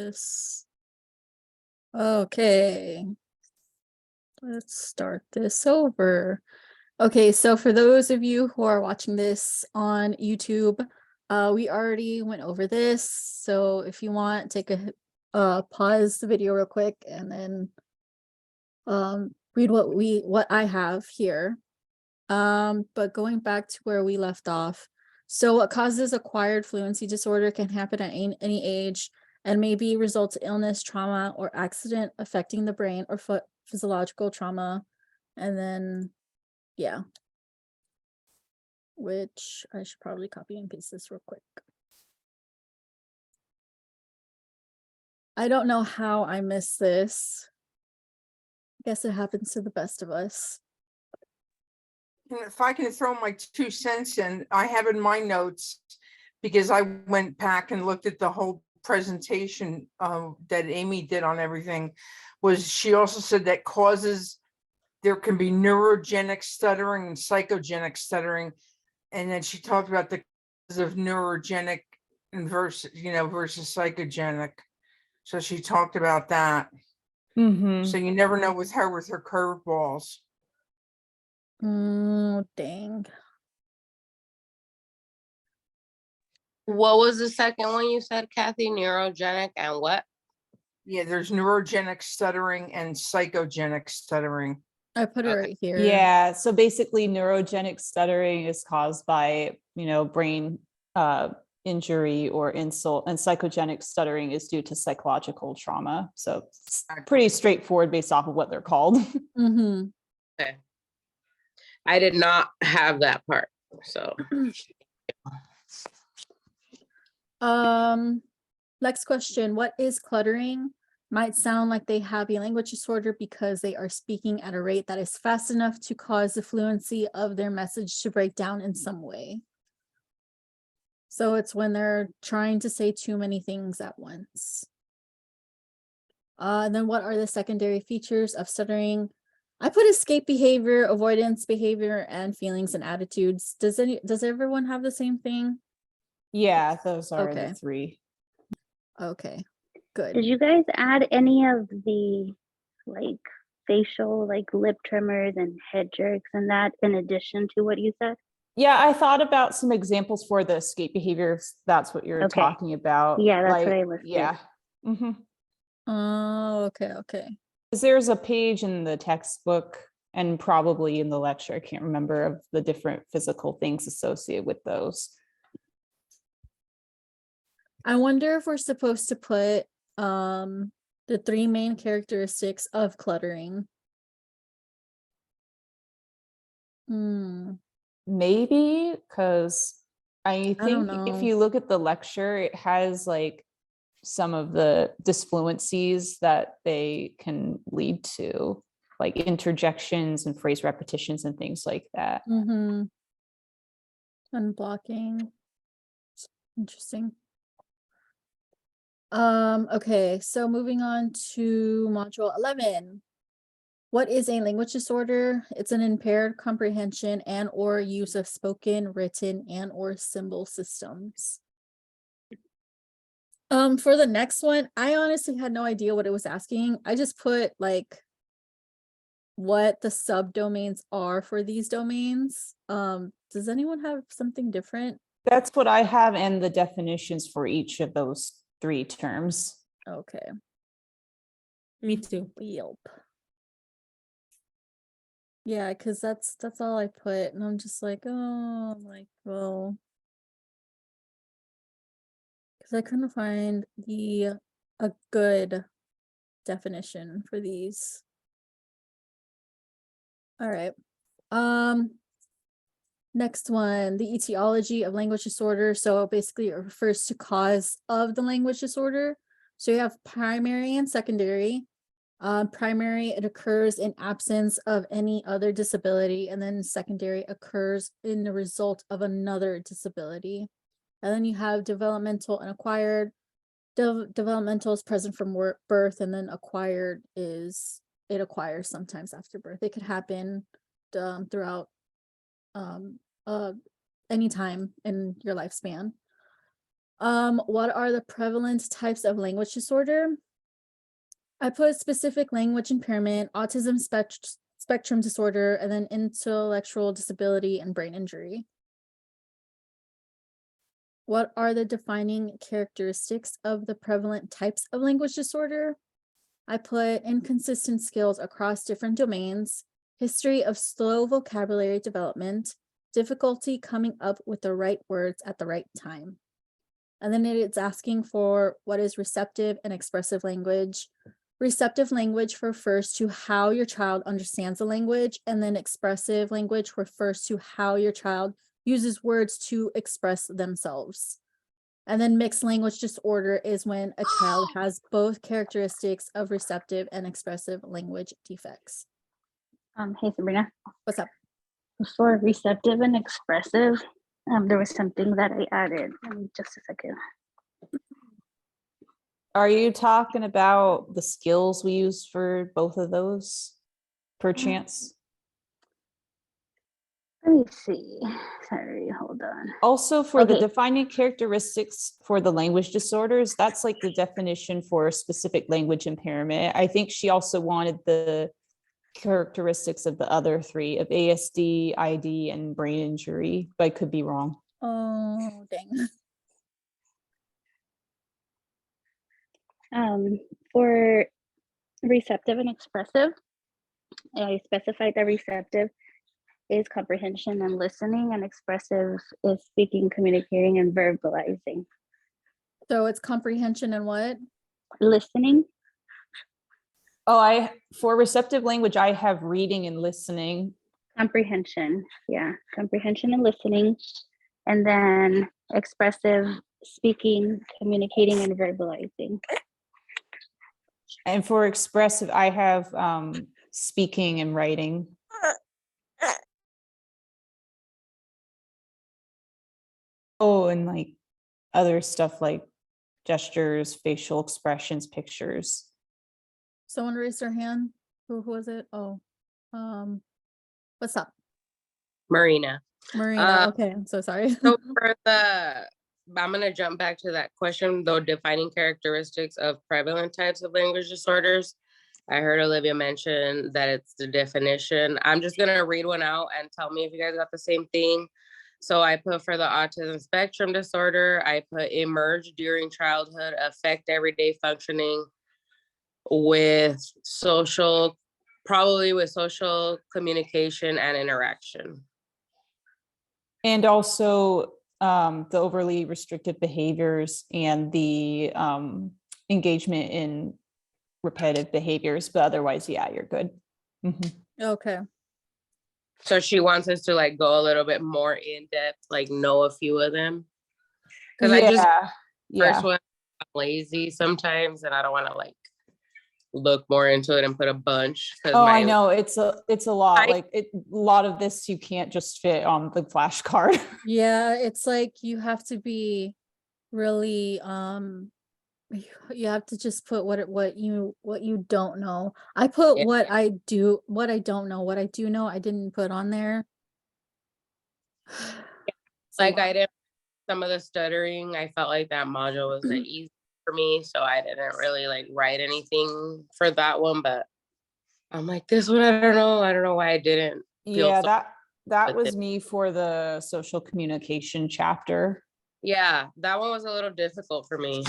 this. Okay. Let's start this over. Okay, so for those of you who are watching this on YouTube, we already went over this. So if you want, take a pause the video real quick and then read what I have here. But going back to where we left off. So what causes acquired fluency disorder can happen at any age and maybe result in illness, trauma, or accident affecting the brain or physiological trauma. And then, yeah, which I should probably copy and paste this real quick. I don't know how I missed this. I guess it happens to the best of us. And if I can throw my 2 cents in, I have in my notes, because I went back and looked at the whole presentation that Amy did on everything, was she also said that there can be neurogenic stuttering and psychogenic stuttering. And then she talked about the causes of neurogenic versus psychogenic. So she talked about that. So you never know with her curveballs. Dang. What was the second one you said, Kathy? Neurogenic and what? Yeah, there's neurogenic stuttering and psychogenic stuttering. I put it Okay. right here. Yeah, so basically neurogenic stuttering is caused by, brain injury or insult, and psychogenic stuttering is due to psychological trauma. So it's pretty straightforward based off of what they're called. Mm-hmm. Okay. I did not have that part. So Next question. What is cluttering? Might sound like they have a language disorder because they are speaking at a rate that is fast enough to cause the fluency of their message to break down in some way. So it's when they're trying to say too many things at once. And then what are the secondary features of stuttering? I put escape behavior, avoidance behavior, and feelings and attitudes. Does everyone have the same thing? Yeah, those are Okay. the 3. Okay, good. Did you guys add any of the facial, lip tremors and head jerks and that in addition to what you said? Yeah, I thought about some examples for the escape behaviors. That's what you're Okay. talking about. Yeah, that's what I listed. Yeah. Oh, okay. Because there's a page in the textbook and probably in the lecture, I can't remember, of the different physical things associated with those. I wonder if we're supposed to put the 3 main characteristics of cluttering. Maybe, because I don't think know. if you look at the lecture, it has some of the disfluencies that they can lead to, like interjections and phrase repetitions and things like that. Unblocking. Interesting. Okay, so moving on to module 11. What is a language disorder? It's an impaired comprehension and or use of spoken, written, and or symbol systems. For the next one, I honestly had no idea what it was asking. I just put what the subdomains are for these domains. Does anyone have something different? That's what I have, and the definitions for each of those 3 terms. Okay. Me too. Yelp. Yeah, because that's all I put, and I'm just like, oh, well, because I couldn't find a good definition for these. All right. Next one, the etiology of language disorder. So basically it refers to cause of the language disorder. So you have primary and secondary. Primary, it occurs in absence of any other disability, and then secondary occurs in the result of another disability. And then you have developmental and acquired. Developmental is present from birth, and then acquired is it acquires sometimes after birth. It could happen throughout any time in your lifespan. What are the prevalent types of language disorder? I put specific language impairment, autism spectrum disorder, and then intellectual disability and brain injury. What are the defining characteristics of the prevalent types of language disorder? I put inconsistent skills across different domains, history of slow vocabulary development, difficulty coming up with the right words at the right time. And then it's asking for what is receptive and expressive language. Receptive language refers to how your child understands the language, and then expressive language refers to how your child uses words to express themselves. And then mixed language disorder is when a child has both characteristics of receptive and expressive language defects. Hey Sabrina, What's up? for receptive and expressive, there was something that I added. Just a second. Are you talking about the skills we use for both of those, perchance? Let me see. Sorry, hold on. Also, for the Okay. defining characteristics for the language disorders, that's like the definition for a specific language impairment. I think she also wanted the characteristics of the other three of ASD, ID, and brain injury, but I could be wrong. Oh, dang. For receptive and expressive, I specified that receptive is comprehension and listening, and expressive is speaking, communicating, and verbalizing. So it's comprehension and what? Listening, Oh, for receptive language, I have reading and listening. comprehension, yeah, comprehension and listening, and then expressive, speaking, communicating, and verbalizing. And for expressive, I have speaking and writing. Oh, and like other stuff like gestures, facial expressions, pictures. Someone raised their hand. Who was it? Oh, what's up? Marina. Marina. Okay, I'm so sorry. So I'm gonna jump back to that question, though, defining characteristics of prevalent types of language disorders. I heard Olivia mention that it's the definition. I'm just gonna read one out and tell me if you guys got the same thing. So I put for the autism spectrum disorder, I put emerge during childhood, affect everyday functioning with social, probably with social communication and interaction. And also the overly restrictive behaviors and the engagement in repetitive behaviors, but otherwise, yeah, you're good. Mhm. Okay. So she wants us to like go a little bit more in depth, like know a few of them. Because I just first one, I'm lazy sometimes, and I don't want to like look more into it and put a bunch. Oh, I know it's a lot. I- Like a lot of this you can't just fit on the flashcard. Yeah, it's like you have to be really you have to just put what you don't know. I put Yeah. what I don't know. What I do know, I didn't put on there. Like I didn't some of the stuttering. I felt like that module was the easy for me, so I didn't really like write anything for that one. But I'm like, this one, I don't know why I didn't. feel Yeah, so- that with was it. me for the social communication chapter. Yeah, that one was a little difficult for me.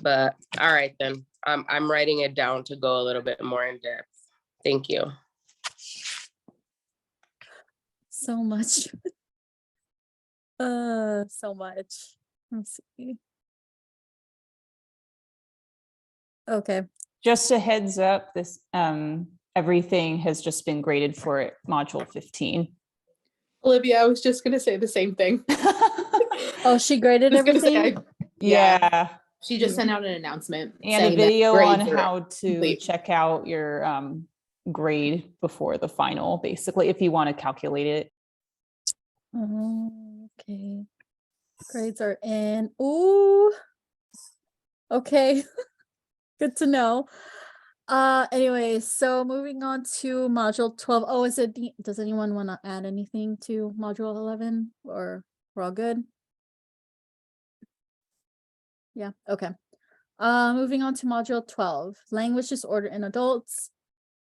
But all right then, I'm writing it down to go a little bit more in depth. Thank you. So much. So much. Let's see. Okay. Just a heads up, this everything has just been graded for module 15. Olivia, I was just gonna say the same thing. Oh, she graded I was gonna say, everything? Yeah, She just sent out an announcement. and a saying that video on grades are how to complete. check out your grade before the final, basically, if you want to calculate it. Okay. Grades are in. Ooh. Okay. Good to know. Anyway, so moving on to module 12. Oh, does anyone want to add anything to module 11, or we're all good? Yeah, okay. Moving on to module 12, language disorder in adults.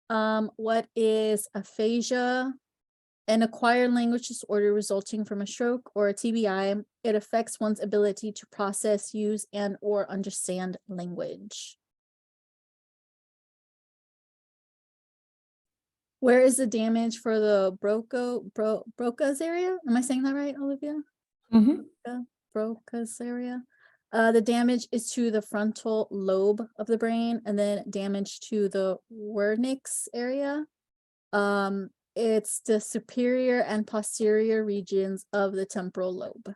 What is aphasia? An acquired language disorder resulting from a stroke or a TBI. It affects one's ability to process, use, and or understand language. Where is the damage for the Broca's area? Am I saying that right, Olivia? Broca's area. The damage is to the frontal lobe of the brain, and then damage to the Wernicke's area. It's the superior and posterior regions of the temporal lobe.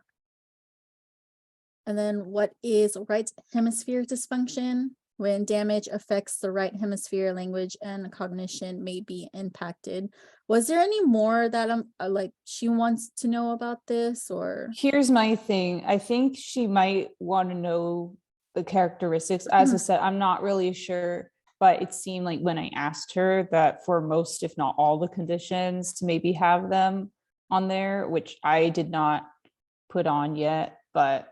And then what is right hemisphere dysfunction? When damage affects the right hemisphere, language and cognition may be impacted. Was there any more that like she wants to know about this, or? Here's my thing. I think she might want to know the characteristics. As I said, I'm not really sure, but it seemed like when I asked her that for most, if not all the conditions, to maybe have them on there, which I did not put on yet, but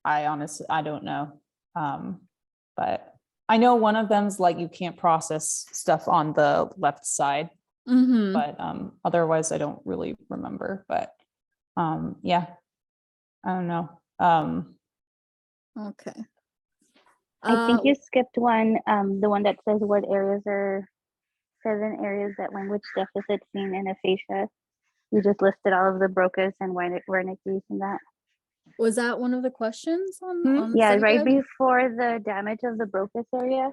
I honestly, I don't know. But I know one of them's like you can't process stuff on the left side, but otherwise I don't really remember. But yeah, I don't know. Okay. I think you skipped one, the one that says what areas are 7 areas that language deficit seen in aphasia. You just listed all of the Broca's and Wernicke's and that. Was that one of the questions on the Yeah, study right guide? before the damage of the Broca's area.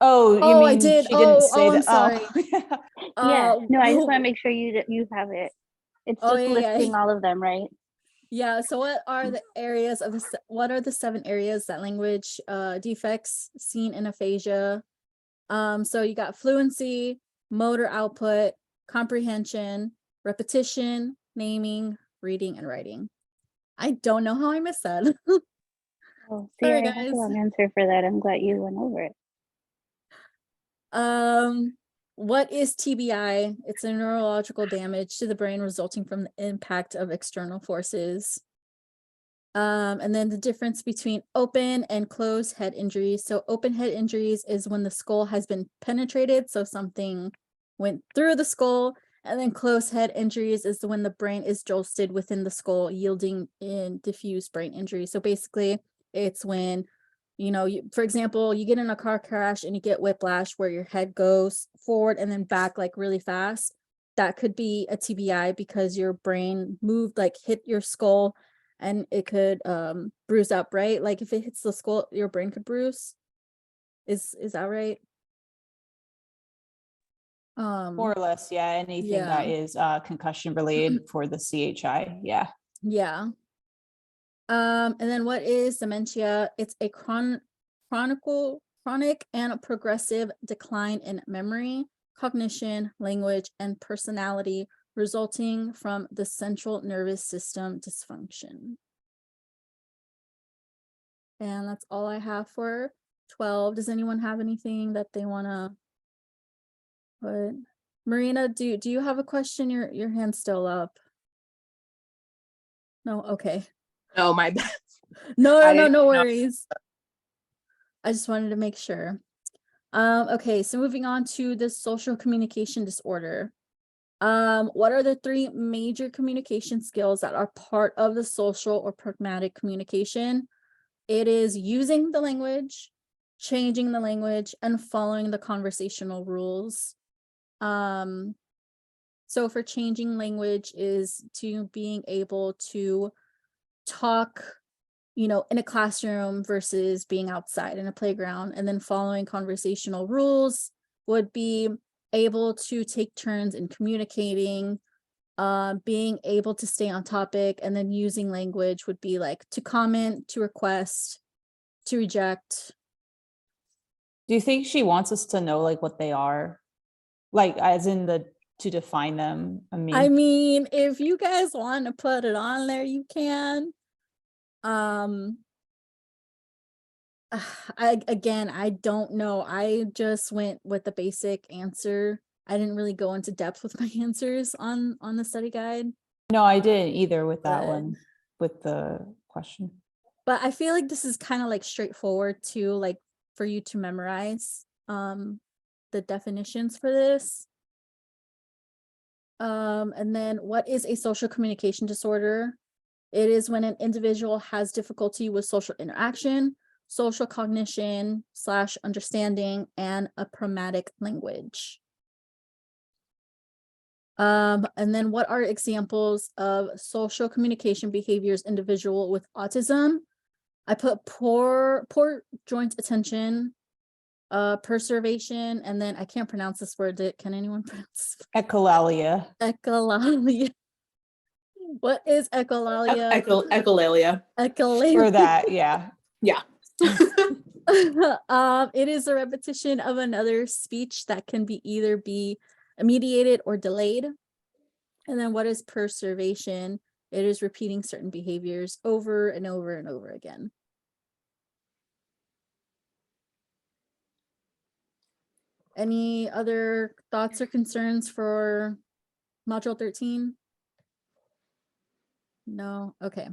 Oh, you Oh, I mean did. she didn't Oh, say I'm that? sorry. Yeah. Yeah, no, I just want to oh, make sure you have it. It's Oh, just yeah, yeah. listing all of them, right? Yeah, so what are the areas of what are the 7 areas that language defects seen in aphasia? So you got fluency, motor output, comprehension, repetition, naming, reading, and writing. I don't know how I missed that. Oh, see, Sorry, I have guys. the wrong answer for that. I'm glad you went over it. What is TBI? It's a neurological damage to the brain resulting from the impact of external forces. And then the difference between open and closed head injuries. So open head injuries is when the skull has been penetrated, so something went through the skull, and then closed head injuries is when the brain is jolted within the skull, yielding in diffuse brain injury. So basically, it's when, you know, for example, you get in a car crash and you get whiplash where your head goes forward and then back like really fast. That could be a TBI because your brain moved, like hit your skull, and it could bruise up, right? Like if it hits the skull, your brain could bruise. Is that right? More or less, yeah. Anything that is concussion related for the CHI, yeah. Yeah. And then what is dementia? It's a chronic and progressive decline in memory, cognition, language, and personality resulting from the central nervous system dysfunction. And that's all I have for 12. Does anyone have anything that they want to put? Marina, do you have a question? Your hand's still up. No, okay. Oh, my bad. No worries. I just wanted to make sure. Okay, so moving on to the social communication disorder. What are the 3 major communication skills that are part of the social or pragmatic communication? It is using the language, changing the language, and following the conversational rules. So for changing language is to being able to talk, you know, in a classroom versus being outside in a playground. And then following conversational rules would be able to take turns in communicating, being able to stay on topic, and then using language would be like to comment, to request, to reject. Do you think she wants us to know like what they are? Like as in to define them? I mean, if you guys want to put it on there, you can. I don't know. I just went with the basic answer. I didn't really go into depth with my answers on the study guide. No, I didn't either with that But- one, with the question. But I feel like this is kind of like straightforward too, like for you to memorize the definitions for this. And then what is a social communication disorder? It is when an individual has difficulty with social interaction, social cognition / understanding, and a pragmatic language. And then what are examples of social communication behaviors individual with autism? I put poor joint attention, preservation, and then I can't pronounce this word. Can anyone pronounce Echolalia. echolalia? What is echolalia? Echolalia. Echolalia. For that, yeah. Yeah. It is a repetition of another speech that can be either be mediated or delayed. And then what is preservation? It is repeating certain behaviors over and over and over again. Any other thoughts or concerns for module 13? No, okay.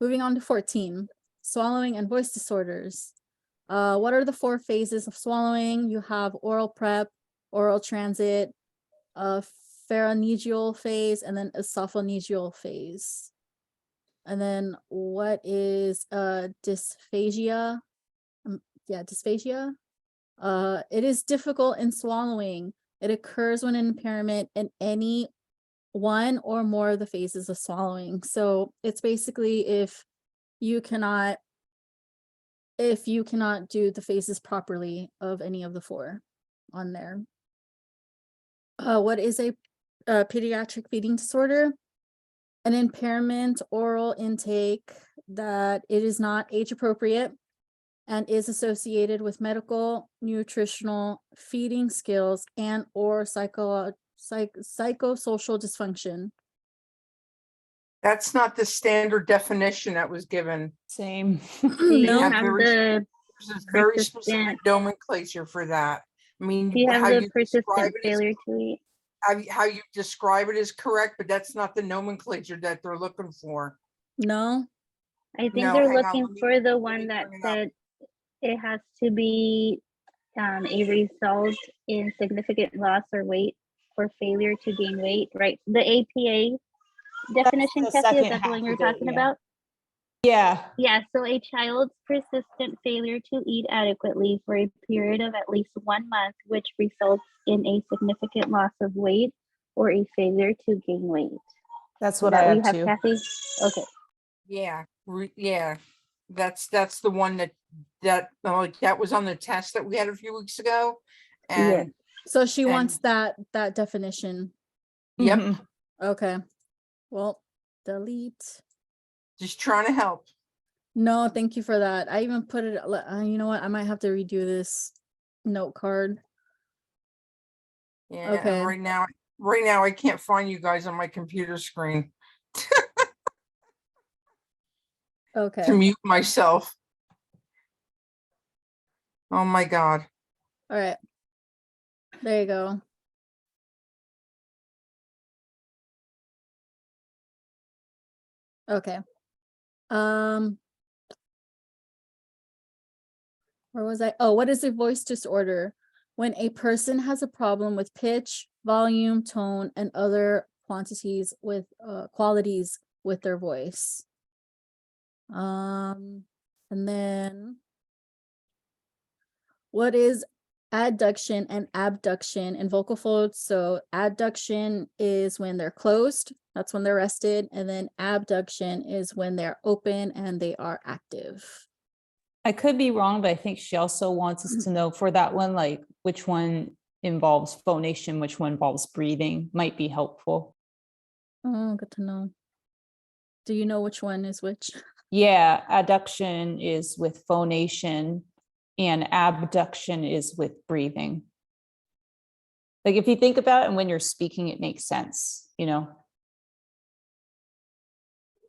Moving on to 14, swallowing and voice disorders. What are the 4 phases of swallowing? You have oral prep, oral transit, pharyngeal phase, and then esophageal phase. And then what is dysphagia? Dysphagia. It is difficult in swallowing. It occurs when an impairment in any one or more of the phases of swallowing. So it's basically if you cannot do the phases properly of any of the 4 on there. What is a pediatric feeding disorder? An impairment oral intake that it is not age appropriate and is associated with medical, nutritional, feeding skills, and or psychosocial dysfunction. That's not the standard definition that was given. Same. They No, have have very, the there's very specific persistent- nomenclature for that. I mean, Do you have how the you persistent describe it is, failure to eat? how you describe it is correct, but that's not the nomenclature that they're looking for. no. I think No, they're hang on, looking let me- for the let one me that bring it up. said it has to be a result in significant loss or weight or failure to gain weight, right? The APA definition, the Kathy, is second that the one half you're of it, talking yeah. about? Yeah, Yeah, so a child's persistent failure to eat adequately for a period of at least 1 month, which results in a significant loss of weight or a failure to gain weight. that's Is what that I what have you too. have, Kathy? Okay. Yeah, yeah. That's the one that was on the test that we had a few weeks ago. Yeah. And So she wants And- that definition. yep, Mhm. Okay. Well, delete. just trying to help. No, thank you for that. I even put it, you know what? I might have to redo this note card. Yeah, Okay. and right now I can't find you guys on my computer screen Okay. to mute myself. Oh my God. All right. There you go. Okay. Where was I? Oh, what is a voice disorder? When a person has a problem with pitch, volume, tone, and other qualities with their voice. And then what is adduction and abduction in vocal folds? So adduction is when they're closed, that's when they're rested, and then abduction is when they're open and they are active. I could be wrong, but I think she also wants us to know for that one, like which one involves phonation, which one involves breathing, might be helpful. Oh, good to know. Do you know which one is which? Yeah, adduction is with phonation and abduction is with breathing. Like if you think about it and when you're speaking, it makes sense, you know?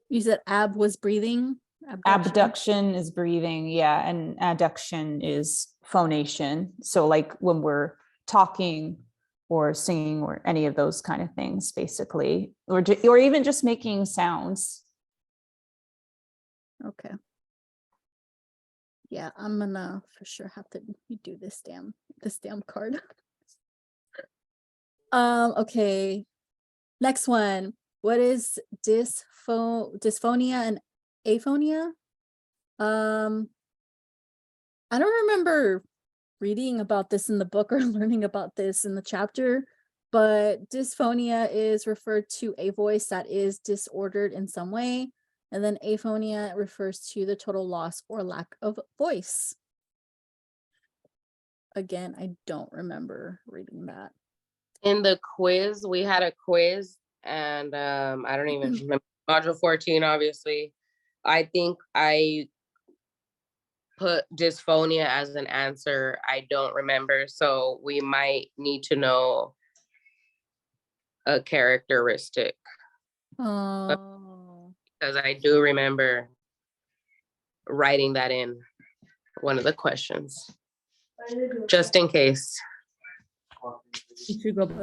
You said ab was breathing? Abduction is breathing, yeah, and adduction is phonation. So like when we're talking or singing or any of those kind of things, basically, or even just making sounds. Okay. Yeah, I'm gonna for sure have to do this damn card. Okay. Next one. What is dysphonia and aphonia? I don't remember reading about this in the book or learning about this in the chapter, but dysphonia is referred to a voice that is disordered in some way, and then aphonia refers to the total loss or lack of voice. Again, I don't remember reading that. In the quiz, we had a quiz and I don't even remember, module 14, obviously. I think I put dysphonia as an answer. I don't remember, so we might need to know a characteristic, Oh, because I do remember writing that in one of the questions, just in case. You should go